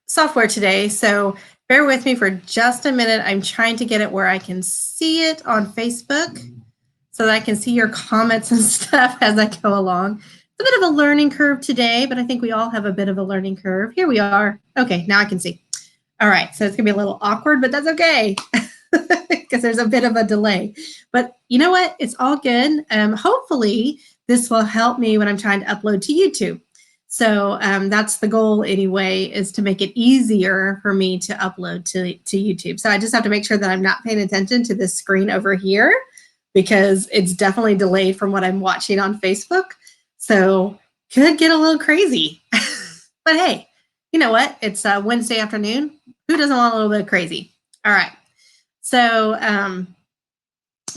software today, so bear with me for just a minute. I'm trying to get it where I can see it on Facebook so that I can see your comments and stuff as I go along. It's a bit of a learning curve today, but I think we all have a bit of a learning curve. Here we are. Okay, now I can see. All right, so it's gonna be a little awkward, but that's okay because there's a bit of a delay. But you know what? It's all good. Hopefully, this will help me when I'm trying to upload to YouTube. So that's the goal anyway, is to make it easier for me to upload to YouTube. So I just have to make sure that I'm not paying attention to this screen over here because it's definitely delayed from what I'm watching on Facebook. So could get a little crazy. But hey, you know what? It's Wednesday afternoon. Who doesn't want a little bit crazy? All right. So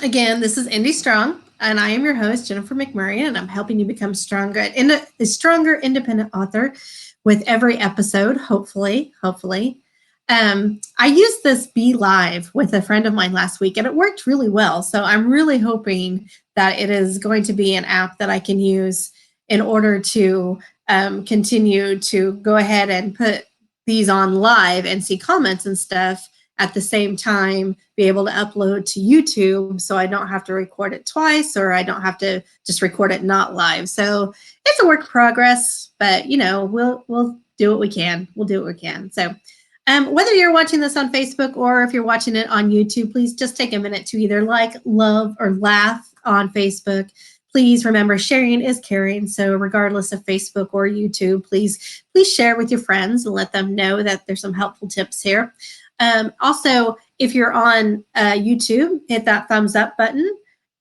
again, this is Indy Strong, and I am your host, Jennifer McMurray, and I'm helping you become a stronger independent author with every episode, hopefully. I used this Be Live with a friend of mine last week, and it worked really well. So I'm really hoping that it is going to be an app that I can use in order to continue to go ahead and put these on live and see comments and stuff at the same time, be able to upload to YouTube so I don't have to record it twice, or I don't have to just record it not live. So it's a work in progress, but we'll do what we can. We'll do what we can. So whether you're watching this on Facebook or if you're watching it on YouTube, please just take a minute to either like, love, or laugh on Facebook. Please remember, sharing is caring. So regardless of Facebook or YouTube, please share with your friends and let them know that there's some helpful tips here. Also, if you're on YouTube, hit that thumbs up button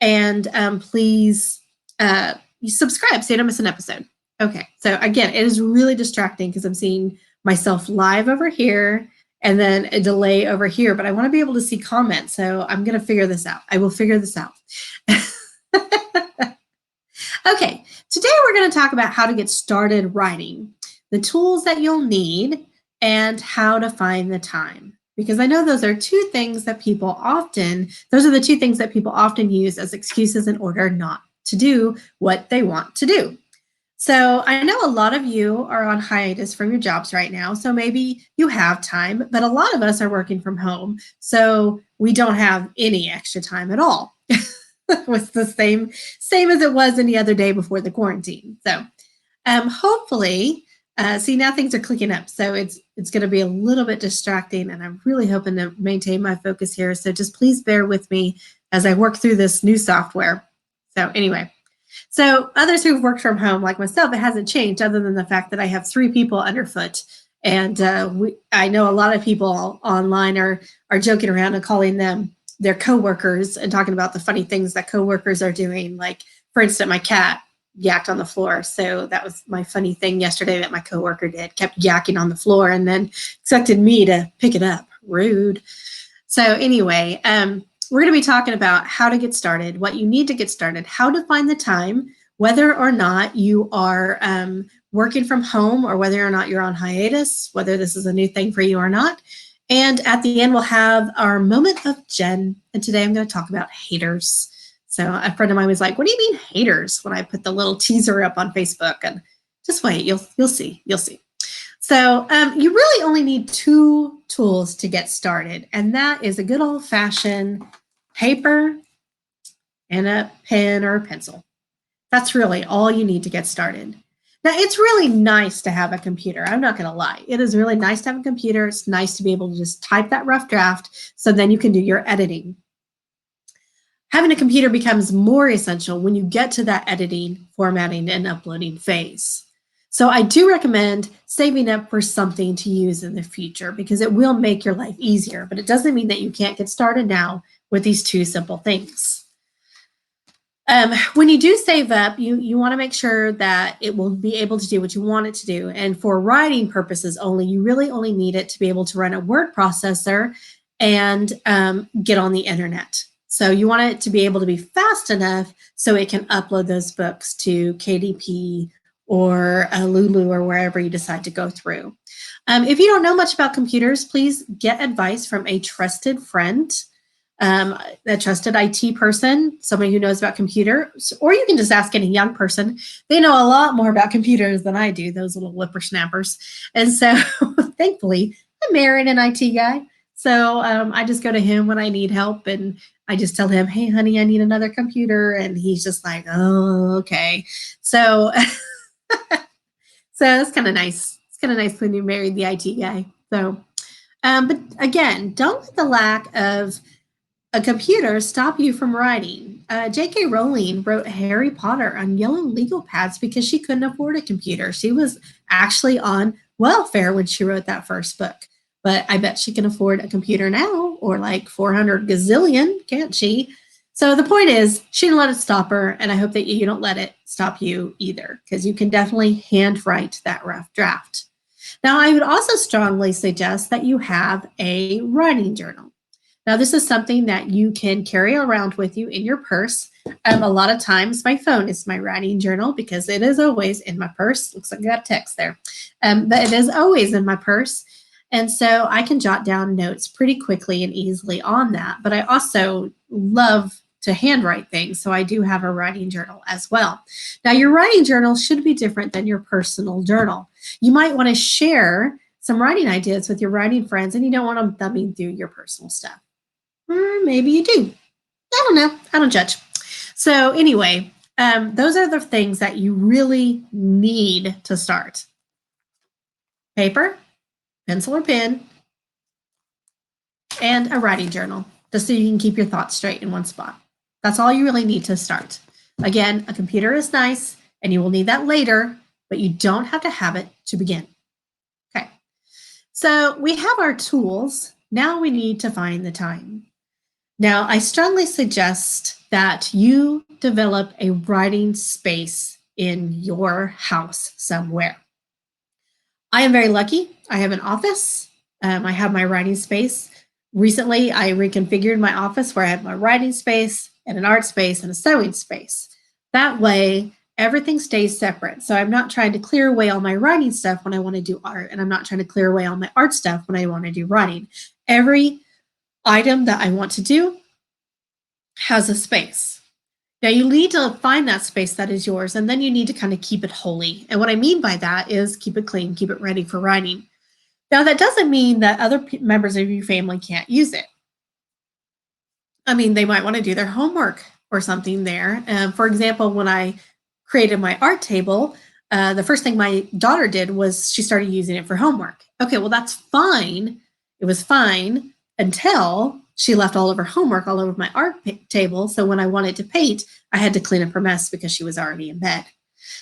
and please you subscribe so you don't miss an episode. Okay, so again, it is really distracting because I'm seeing myself live over here and then a delay over here, but I want to be able to see comments. So I'm going to figure this out. I will figure this out. Okay, today we're going to talk about how to get started writing, the tools that you'll need, and how to find the time. Because I know those are the two things that people often use as excuses in order not to do what they want to do. So I know a lot of you are on hiatus from your jobs right now, so maybe you have time, but a lot of us are working from home, so we don't have any extra time at all. It was the same as it was any other day before the quarantine. So hopefully, see, now things are clicking up, so it's going to be a little bit distracting, and I'm really hoping to maintain my focus here. So just please bear with me as I work through this new software. So anyway, so others who've worked from home, like myself, it hasn't changed other than the fact that I have 3 people underfoot. And I know a lot of people online are joking around and calling them their coworkers and talking about the funny things that coworkers are doing. Like, for instance, my cat yacked on the floor. So that was my funny thing yesterday that my coworker did, kept yakking on the floor and then expected me to pick it up. Rude. So anyway, we're going to be talking about how to get started, what you need to get started, how to find the time, whether or not you are working from home or whether or not you're on hiatus, whether this is a new thing for you or not. And at the end, we'll have our moment of Jen. And today I'm going to talk about haters. So a friend of mine was like, "What do you mean haters?" when I put the little teaser up on Facebook. And just wait, you'll see. So you really only need 2 tools to get started, and that is a good old-fashioned paper and a pen or a pencil. That's really all you need to get started. Now, it's really nice to have a computer. I'm not going to lie. It is really nice to have a computer. It's nice to be able to just type that rough draft so then you can do your editing. Having a computer becomes more essential when you get to that editing, formatting, and uploading phase. So I do recommend saving up for something to use in the future because it will make your life easier, but it doesn't mean that you can't get started now with these 2 simple things. When you do save up, you want to make sure that it will be able to do what you want it to do. And for writing purposes only, you really only need it to be able to run a word processor and get on the internet. So you want it to be able to be fast enough so it can upload those books to KDP or Lulu or wherever you decide to go through. If you don't know much about computers, please get advice from a trusted friend. a trusted IT person, somebody who knows about computers, or you can just ask any young person. They know a lot more about computers than I do, those little whippersnappers. And so thankfully, I'm married an IT guy. So I just go to him when I need help and I just tell him, hey, honey, I need another computer. And he's just like, oh, okay. So, so it's kind of nice. It's kind of nice when you married the IT guy. So, but again, don't let the lack of a computer stop you from writing. J.K. Rowling wrote Harry Potter on yellow legal pads because she couldn't afford a computer. She was actually on welfare when she wrote that first book. But I bet she can afford a computer now, or like 400 gazillion, can't she? So the point is, she didn't let it stop her, and I hope that you don't let it stop you either, because you can definitely handwrite that rough draft. Now, I would also strongly suggest that you have a writing journal. Now, this is something that you can carry around with you in your purse. A lot of times, my phone is my writing journal because it is always in my purse. Looks like I got a text there. But it is always in my purse. And so I can jot down notes pretty quickly and easily on that. But I also love to handwrite things. So I do have a writing journal as well. Now, your writing journal should be different than your personal journal. You might want to share some writing ideas with your writing friends, and you don't want them thumbing through your personal stuff. Or maybe you do. I don't know. I don't judge. So anyway, those are the things that you really need to start. Paper, pencil or pen, and a writing journal, just so you can keep your thoughts straight in one spot. That's all you really need to start. Again, a computer is nice, and you will need that later, but you don't have to have it to begin. Okay. So we have our tools. Now we need to find the time. Now, I strongly suggest that you develop a writing space in your house somewhere. I am very lucky. I have an office. I have my writing space. Recently, I reconfigured my office where I have my writing space and an art space and a sewing space. That way, everything stays separate. So I'm not trying to clear away all my writing stuff when I want to do art, and I'm not trying to clear away all my art stuff when I want to do writing. Every item that I want to do has a space. Now, you need to find that space that is yours, and then you need to kind of keep it holy. And what I mean by that is keep it clean, keep it ready for writing. Now, that doesn't mean that other members of your family can't use it. I mean, they might want to do their homework or something there. For example, when I created my art table, the first thing my daughter did was she started using it for homework. Okay, well, that's fine. It was fine until she left all of her homework all over my art table. So when I wanted to paint, I had to clean up her mess because she was already in bed.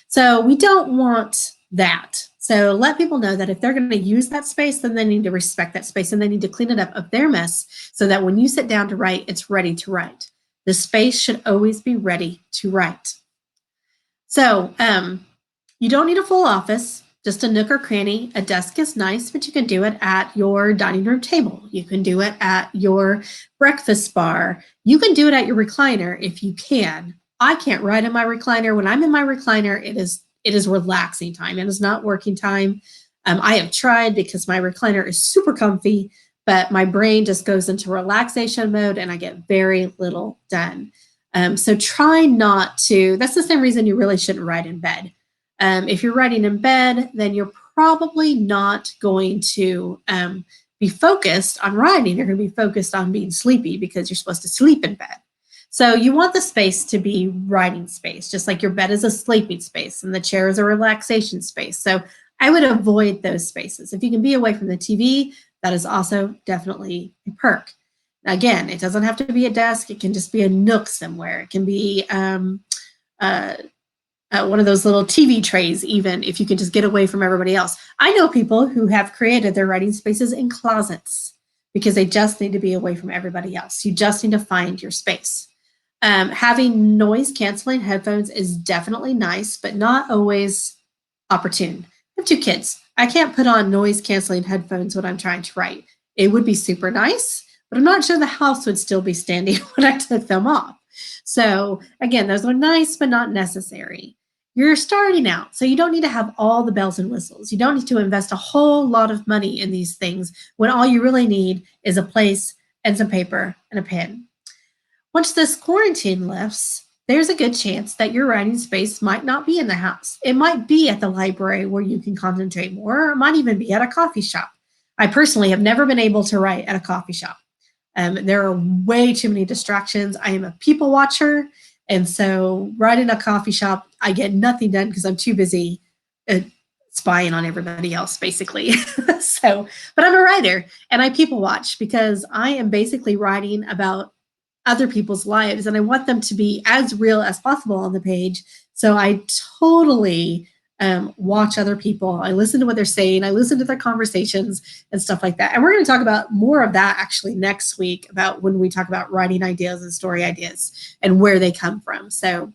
So we don't want that. So let people know that if they're going to use that space, then they need to respect that space and they need to clean it up of their mess so that when you sit down to write, it's ready to write. The space should always be ready to write. So you don't need a full office, just a nook or cranny. A desk is nice, but you can do it at your dining room table. You can do it at your breakfast bar. You can do it at your recliner if you can. I can't write in my recliner. When I'm in my recliner, it is relaxing time. It is not working time. I have tried because my recliner is super comfy, but my brain just goes into relaxation mode and I get very little done. So try not to. That's the same reason you really shouldn't write in bed. If you're writing in bed, then you're probably not going to be focused on writing. You're going to be focused on being sleepy because you're supposed to sleep in bed. So you want the space to be writing space, just like your bed is a sleeping space and the chair is a relaxation space. So I would avoid those spaces. If you can be away from the TV, that is also definitely a perk. Again, it doesn't have to be a desk. It can just be a nook somewhere. It can be one of those little TV trays, even if you can just get away from everybody else. I know people who have created their writing spaces in closets because they just need to be away from everybody else. You just need to find your space. Having noise canceling headphones is definitely nice, but not always opportune. I have 2 kids. I can't put on noise canceling headphones when I'm trying to write. It would be super nice, but I'm not sure the house would still be standing when I took them off. So again, those are nice, but not necessary. You're starting out, so you don't need to have all the bells and whistles. You don't need to invest a whole lot of money in these things when all you really need is a place and some paper and a pen. Once this quarantine lifts, there's a good chance that your writing space might not be in the house. It might be at the library where you can concentrate more, or it might even be at a coffee shop. I personally have never been able to write at a coffee shop. There are way too many distractions. I am a people watcher. And so, writing a coffee shop, I get nothing done because I'm too busy uh, spying on everybody else, basically. So, but I'm a writer and I people watch because I am basically writing about other people's lives and I want them to be as real as possible on the page. So I totally watch other people. I listen to what they're saying. I listen to their conversations and stuff like that. And we're going to talk about more of that actually next week about when we talk about writing ideas and story ideas and where they come from. So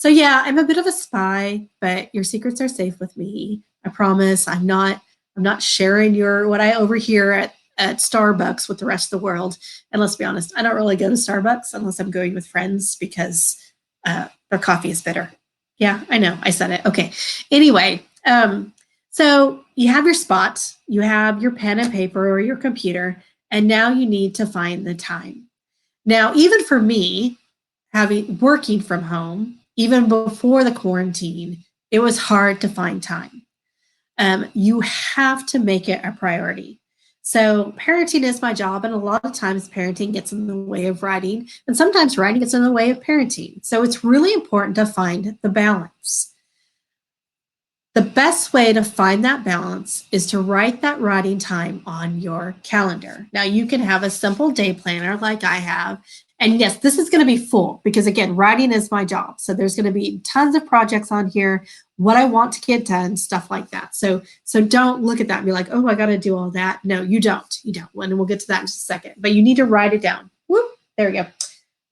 yeah, I'm a bit of a spy, but your secrets are safe with me. I promise. I'm not sharing your what I overhear at Starbucks with the rest of the world. And let's be honest, I don't really go to Starbucks unless I'm going with friends because their coffee is bitter. Yeah, I know. I said it. Okay. Anyway, so you have your spot, you have your pen and paper or your computer, and now you need to find the time. Now, even for me, having working from home, even before the quarantine, it was hard to find time. You have to make it a priority. So, parenting is my job, and a lot of times parenting gets in the way of writing, and sometimes writing gets in the way of parenting. So, it's really important to find the balance. The best way to find that balance is to write that writing time on your calendar. Now, you can have a simple day planner like I have. And yes, this is going to be full because, again, writing is my job. So there's going to be tons of projects on here, what I want to get done, stuff like that. So don't look at that and be like, oh, I got to do all that. No, you don't. You don't. And we'll get to that in just a second. But you need to write it down. Whoop, there we go.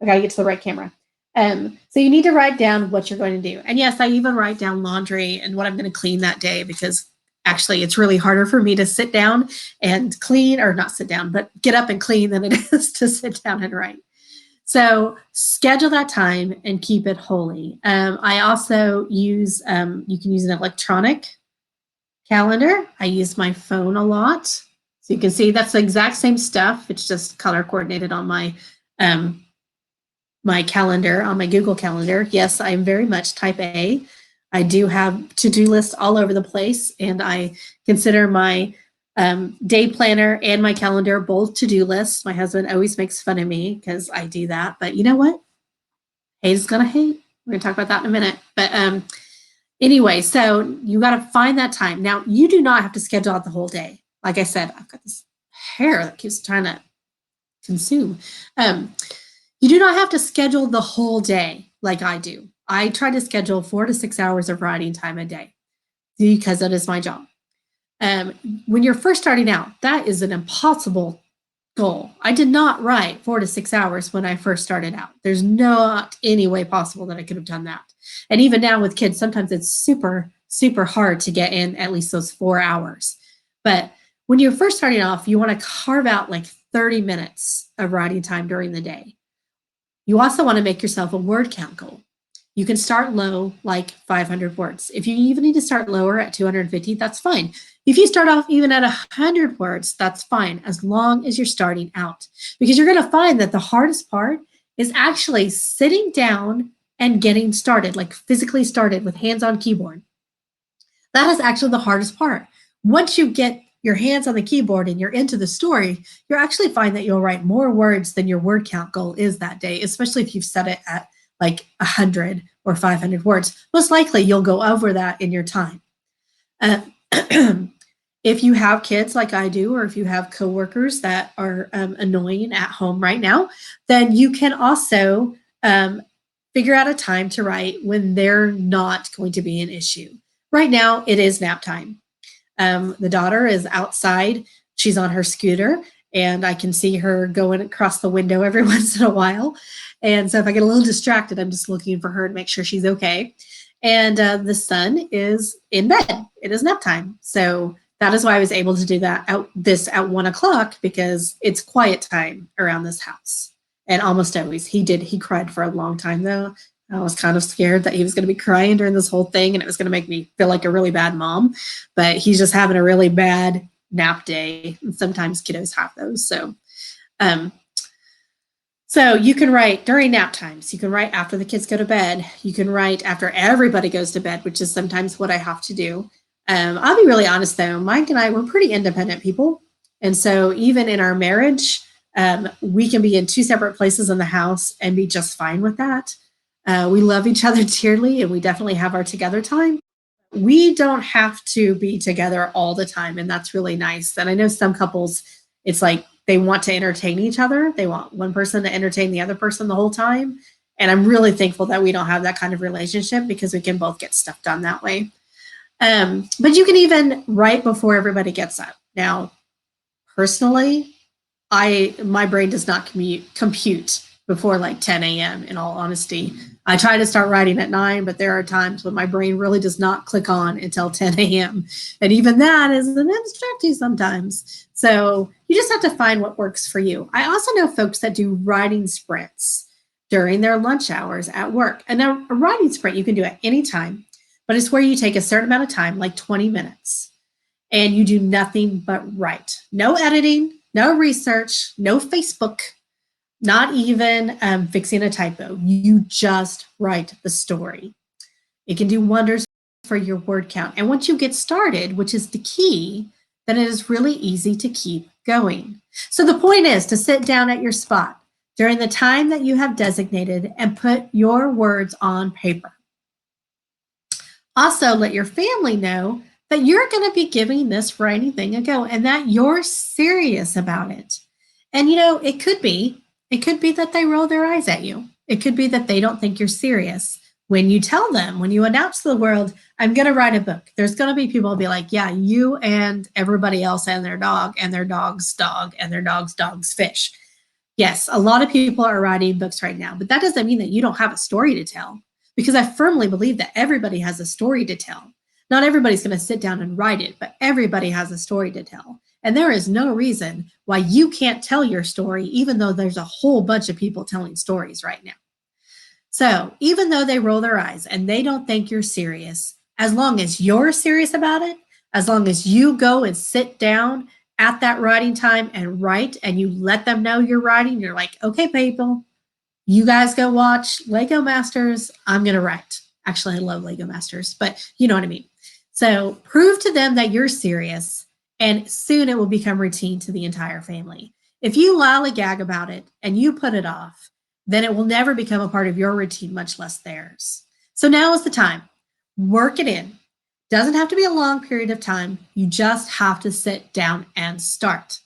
I got to get to the right camera. So you need to write down what you're going to do. And yes, I even write down laundry and what I'm going to clean that day because actually it's really harder for me to sit down and clean or not sit down, but get up and clean than it is to sit down and write. So schedule that time and keep it holy. I also use, you can use an electronic calendar. I use my phone a lot. So you can see that's the exact same stuff. It's just color coordinated on um, my calendar, on my Google Calendar. Yes, I am very much type A. I do have to-do lists all over the place, and I consider my day planner and my calendar both to-do lists. My husband always makes fun of me because I do that, but you know what? Hate is gonna hate. We're gonna talk about that in a minute. But anyway, so you got to find that time. Now, you do not have to schedule out the whole day. Like I said, I've got this hair that keeps trying to consume. Um, you do not have to schedule the whole day like I do. I try to schedule 4 to 6 hours of writing time a day because that is my job. Um, when you're first starting out, that is an impossible goal. I did not write 4 to 6 hours when I first started out. There's not any way possible that I could have done that. And even now with kids, sometimes it's super, super hard to get in at least those 4 hours. But when you're first starting off, you want to carve out like 30 minutes of writing time during the day. You also want to make yourself a word count goal. You can start low, like 500 words. If you even need to start lower at 250, that's fine. If you start off even at 100 words, that's fine, as long as you're starting out. Because you're going to find that the hardest part is actually sitting down and getting started, like physically started with hands on keyboard. That is actually the hardest part. Once you get your hands on the keyboard and you're into the story, you'll actually find that you'll write more words than your word count goal is that day, especially if you've set it at like 100 or 500 words. Most likely you'll go over that in your time. Uh, if you have kids like I do, or if you have coworkers that are annoying at home right now, then you can also figure out a time to write when they're not going to be an issue. Right now, it is nap time. The daughter is outside. She's on her scooter, and I can see her going across the window every once in a while. And so if I get a little distracted, I'm just looking for her to make sure she's okay. And the son is in bed. It is nap time. So that is why I was able to do that at 1 o'clock, because it's quiet time around this house. And almost always he cried for a long time though. I was kind of scared that he was going to be crying during this whole thing and it was going to make me feel like a really bad mom. But he's just having a really bad nap day. And sometimes kiddos have those. Um, So you can write during nap times. You can write after the kids go to bed. You can write after everybody goes to bed, which is sometimes what I have to do. I'll be really honest though, Mike and I, we're pretty independent people. And so even in our marriage, we can be in two separate places in the house and be just fine with that. We love each other dearly and we definitely have our together time. We don't have to be together all the time. And that's really nice. And I know some couples, it's like they want to entertain each other. They want one person to entertain the other person the whole time. And I'm really thankful that we don't have that kind of relationship because we can both get stuff done that way. But you can even write before everybody gets up. Now, personally, my brain does not compute before like 10 a.m. in all honesty. I try to start writing at 9, but there are times when my brain really does not click on until 10 a.m. And even that is an abstracty sometimes. So you just have to find what works for you. I also know folks that do writing sprints during their lunch hours at work. And now a writing sprint you can do at any time, but it's where you take a certain amount of time, like 20 minutes, and you do nothing but write. No editing, no research, no Facebook, not even fixing a typo. You just write the story. It can do wonders for your word count. And once you get started, which is the key, then it is really easy to keep going. So the point is to sit down at your spot during the time that you have designated and put your words on paper. Also, let your family know that you're going to be giving this writing thing a go and that you're serious about it. And it could be that they roll their eyes at you. It could be that they don't think you're serious. When you tell them, when you announce to the world, I'm going to write a book, there's going to be people who be like, yeah, you and everybody else and their dog and their dog's dog and their dog's fish. Yes, a lot of people are writing books right now, but that doesn't mean that you don't have a story to tell because I firmly believe that everybody has a story to tell. Not everybody's going to sit down and write it, but everybody has a story to tell. And there is no reason why you can't tell your story, even though there's a whole bunch of people telling stories right now. So even though they roll their eyes and they don't think you're serious, as long as you're serious about it, as long as you go and sit down at that writing time and write and you let them know you're writing, you're like, okay, people, you guys go watch Lego Masters. I'm going to write. Actually, I love Lego Masters, but you know what I mean. So prove to them that you're serious, and soon it will become routine to the entire family. If you lollygag about it and you put it off, then it will never become a part of your routine, much less theirs. So now is the time. Work it in. Doesn't have to be a long period of time. You just have to sit down and start.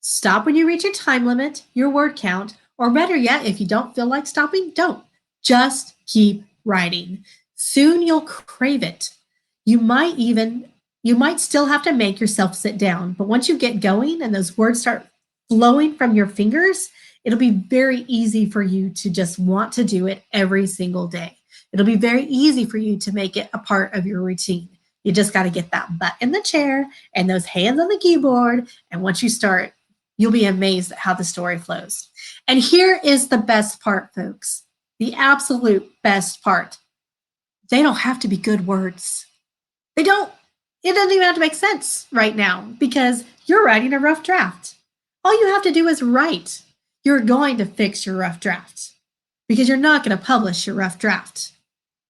Stop when you reach your time limit, your word count, or better yet, if you don't feel like stopping, don't. Just keep writing. Soon you'll crave it. You might even you might still have to make yourself sit down, but once you get going and those words start flowing from your fingers, it'll be very easy for you to just want to do it every single day. It'll be very easy for you to make it a part of your routine. You just got to get that butt in the chair and those hands on the keyboard. And once you start, you'll be amazed at how the story flows. And here is the best part, folks, the absolute best part. They don't have to be good words. They don't. It doesn't even have to make sense right now because you're writing a rough draft. All you have to do is write. You're going to fix your rough draft because you're not going to publish your rough draft.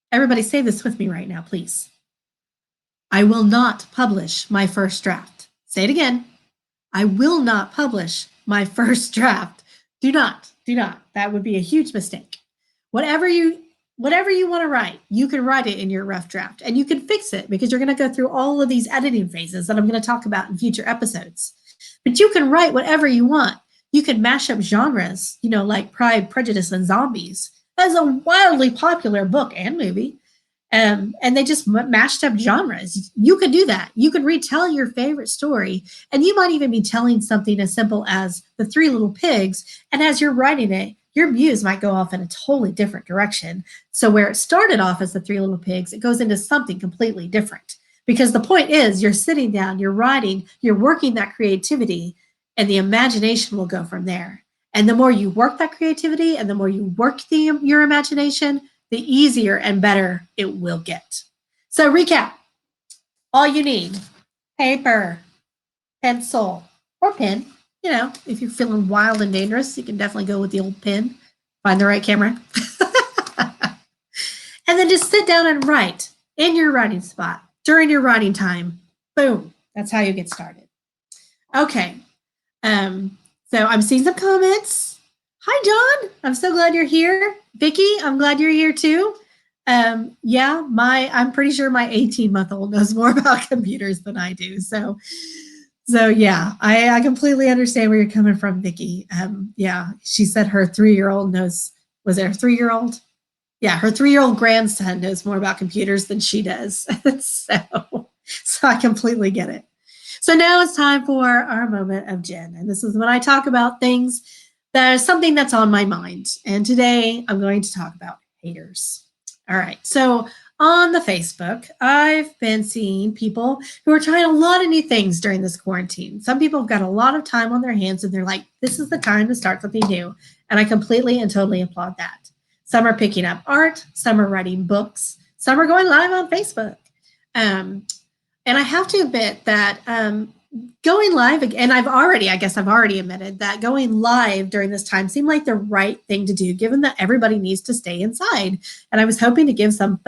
Everybody say this with me right now, please. I will not publish my first draft. Say it again. I will not publish my first draft. Do not. That would be a huge mistake. Whatever you want to write, you can write it in your rough draft and you can fix it because you're going to go through all of these editing phases that I'm going to talk about in future episodes. But you can write whatever you want. You can mash up genres, like Pride, Prejudice, and Zombies. That's a wildly popular book and movie. And they just mashed up genres. You could do that. You could retell your favorite story, and you might even be telling something as simple as The Three Little Pigs. And as you're writing it, your muse might go off in a totally different direction. So where it started off as The Three Little Pigs, it goes into something completely different. Because the point is, you're sitting down, you're writing, you're working that creativity, and the imagination will go from there. And the more you work that creativity and the more you work your imagination, the easier and better it will get. So recap, all you need, paper, pencil, or pen, if you're feeling wild and dangerous, you can definitely go with the old pen, find the right camera, and then just sit down and write in your writing spot during your writing time. Boom. That's how you get started. Okay. Um, so I'm seeing some comments. Hi, John. I'm so glad you're here. Vicky, I'm glad you're here too. Yeah, I'm pretty sure my 18-month-old knows more about computers than I do. So yeah, I completely understand where you're coming from, Vicky. Yeah, she said her 3-year-old knows. Was there a 3-year-old? Yeah, her 3-year-old grandson knows more about computers than she does. So I completely get it. So now it's time for our moment of Jen. And this is when I talk about things that is something that's on my mind. And today I'm going to talk about haters. All right. So on the Facebook, I've been seeing people who are trying a lot of new things during this quarantine. Some people have got a lot of time on their hands and they're like, this is the time to start something new. And I completely and totally applaud that. Some are picking up art, some are writing books, some are going live on Facebook. And I have to admit that going live, and I guess I've already admitted that going live during this time seemed like the right thing to do, given that everybody needs to stay inside. And I was hoping to give some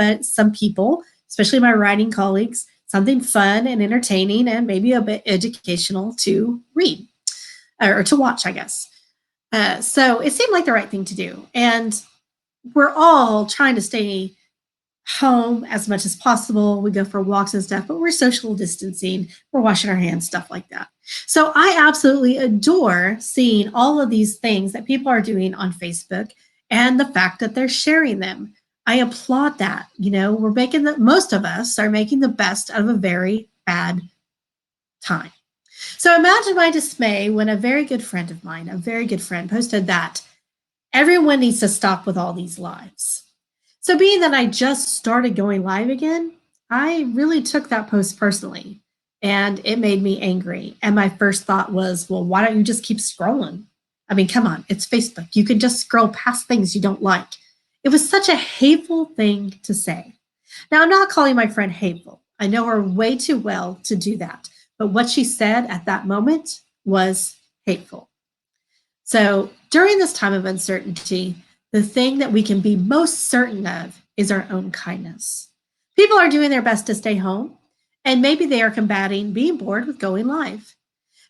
people, especially my writing colleagues, something fun and entertaining and maybe a bit educational to read or to watch, I guess. So it seemed like the right thing to do. And we're all trying to stay home as much as possible. We go for walks and stuff, but we're social distancing, we're washing our hands, stuff like that. So I absolutely adore seeing all of these things that people are doing on Facebook and the fact that they're sharing them. I applaud that. Most of us are making the best out of a very bad time. So imagine my dismay when a very good friend of mine, a very good friend, posted that everyone needs to stop with all these lives. So, being that I just started going live again, I really took that post personally and it made me angry. And my first thought was, well, why don't you just keep scrolling? I mean, come on, it's Facebook. You can just scroll past things you don't like. It was such a hateful thing to say. Now, I'm not calling my friend hateful. I know her way too well to do that. But what she said at that moment was hateful. So, during this time of uncertainty, the thing that we can be most certain of is our own kindness. People are doing their best to stay home, and maybe they are combating being bored with going live.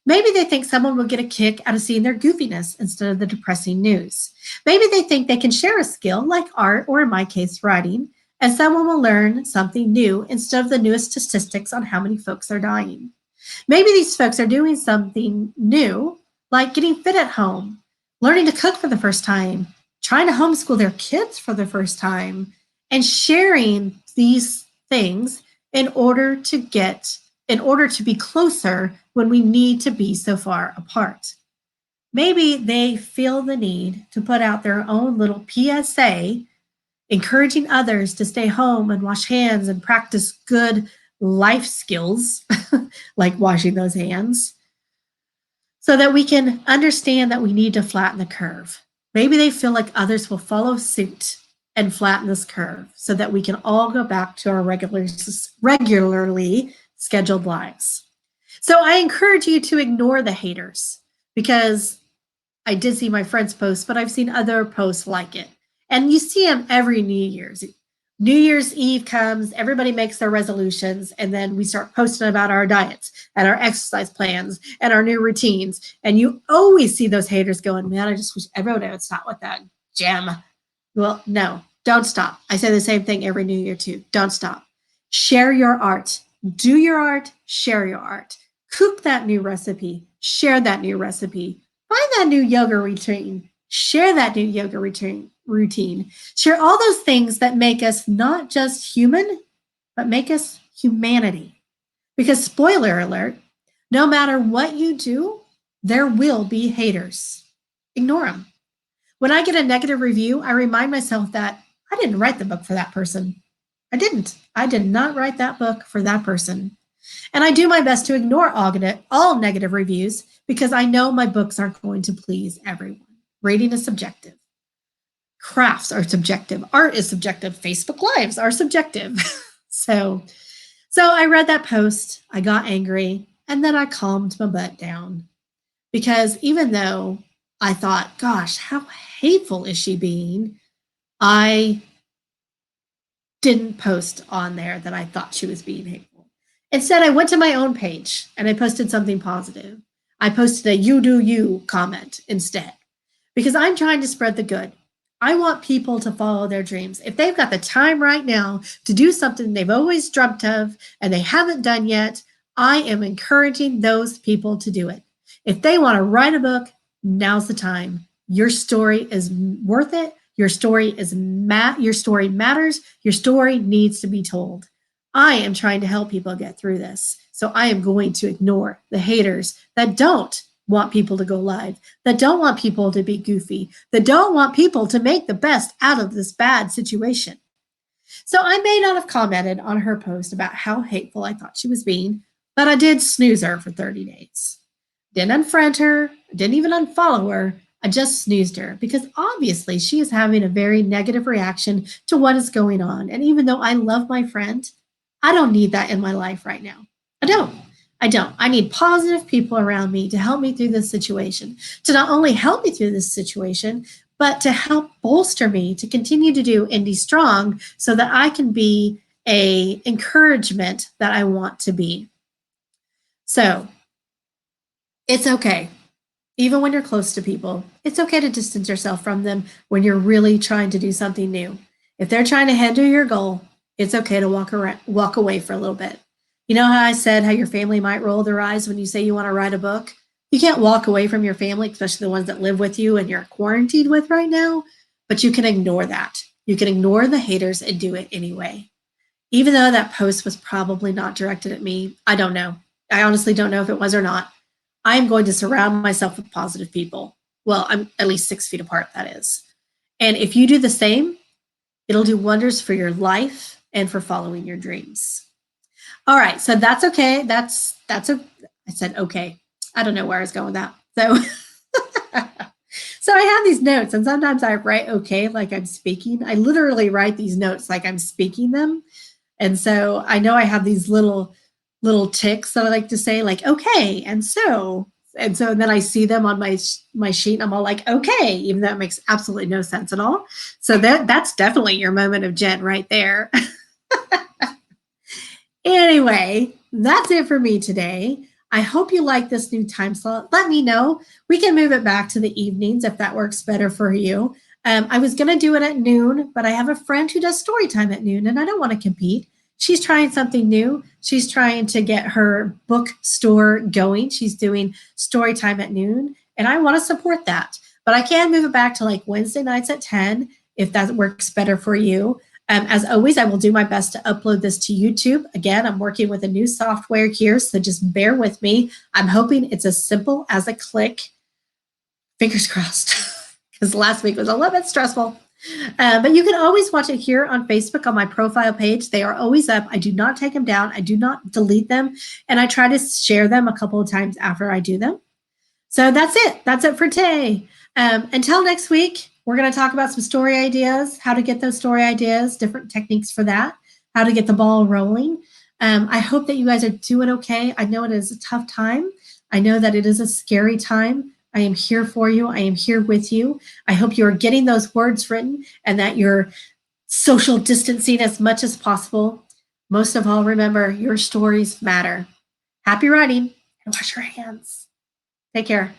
Maybe they think someone will get a kick out of seeing their goofiness instead of the depressing news. Maybe they think they can share a skill like art or, in my case, writing, and someone will learn something new instead of the newest statistics on how many folks are dying. Maybe these folks are doing something new, like getting fit at home, learning to cook for the first time, trying to homeschool their kids for the first time, and sharing these things in order to be closer when we need to be so far apart. Maybe they feel the need to put out their own little PSA, encouraging others to stay home and wash hands and practice good life skills like washing those hands so that we can understand that we need to flatten the curve. Maybe they feel like others will follow suit and flatten this curve so that we can all go back to our regularly scheduled lives. So I encourage you to ignore the haters because I did see my friend's post, but I've seen other posts like it. And you see them every New Year's. New Year's Eve comes, everybody makes their resolutions, and then we start posting about our diets and our exercise plans and our new routines. And you always see those haters going, man, I just wish everybody would stop with that gem. Well, no, don't stop. I say the same thing every New Year too. Don't stop. Share your art. Do your art, share your art. Cook that new recipe, share that new recipe. Find that new yoga routine, share that new yoga routine. Share all those things that make us not just human, but make us humanity. Because, spoiler alert, no matter what you do, there will be haters. Ignore them. When I get a negative review, I remind myself that I didn't write the book for that person. I didn't. I did not write that book for that person. And I do my best to ignore all negative reviews because I know my books aren't going to please everyone. Rating is subjective. Crafts are subjective. Art is subjective. Facebook Lives are subjective. So I read that post. I got angry and then I calmed my butt down. because even though I thought, gosh, how hateful is she being? I didn't post on there that I thought she was being hateful. Instead, I went to my own page and I posted something positive. I posted a "you do you" comment instead because I'm trying to spread the good. I want people to follow their dreams. If they've got the time right now to do something they've always dreamt of and they haven't done yet, I am encouraging those people to do it. If they want to write a book, now's the time. Your story is worth it. Your story matters. Your story needs to be told. I am trying to help people get through this. So I am going to ignore the haters that don't want people to go live, that don't want people to be goofy, that don't want people to make the best out of this bad situation. So I may not have commented on her post about how hateful I thought she was being, but I did snooze her for 30 days. Didn't unfriend her, didn't even unfollow her. I just snoozed her because obviously she is having a very negative reaction to what is going on. And even though I love my friend, I don't need that in my life right now. I don't. I don't. I need positive people around me to help me through this situation, to not only help me through this situation, but to help bolster me to continue to do Indie Strong so that I can be a encouragement that I want to be. So it's okay. Even when you're close to people, it's okay to distance yourself from them when you're really trying to do something new. If they're trying to hinder your goal, it's okay to walk away for a little bit. You know how I said how your family might roll their eyes when you say you want to write a book? You can't walk away from your family, especially the ones that live with you and you're quarantined with right now, but you can ignore that. You can ignore the haters and do it anyway. Even though that post was probably not directed at me, I don't know. I honestly don't know if it was or not. I am going to surround myself with positive people. Well, I'm at least 6 feet apart, that is. And if you do the same, it'll do wonders for your life and for following your dreams. All right, so that's okay. I said okay. I don't know where I was going with that. So so I have these notes and sometimes I write okay like I'm speaking. I literally write these notes like I'm speaking them. And so I know I have these little ticks that I like to say, like okay, and then I see them on my sheet, and I'm all like okay, even though it makes absolutely no sense at all. So that's definitely your moment of Jen right there. Anyway, that's it for me today. I hope you like this new time slot. Let me know. We can move it back to the evenings if that works better for you. I was going to do it at noon, but I have a friend who does story time at noon, and I don't want to compete. She's trying something new. She's trying to get her bookstore going. She's doing story time at noon, and I want to support that. But I can move it back to like Wednesday nights at 10 if that works better for you. As always, I will do my best to upload this to YouTube. Again, I'm working with a new software here, so just bear with me. I'm hoping it's as simple as a click. Fingers crossed, because last week was a little bit stressful. But you can always watch it here on Facebook on my profile page. They are always up. I do not take them down. I do not delete them. And I try to share them a couple of times after I do them. So that's it. That's it for today. Until next week, we're going to talk about some story ideas, how to get those story ideas, different techniques for that, how to get the ball rolling. I hope that you guys are doing okay. I know it is a tough time. I know that it is a scary time. I am here for you. I am here with you. I hope you are getting those words written and that you're social distancing as much as possible. Most of all, remember, your stories matter. Happy writing and wash your hands. Take care.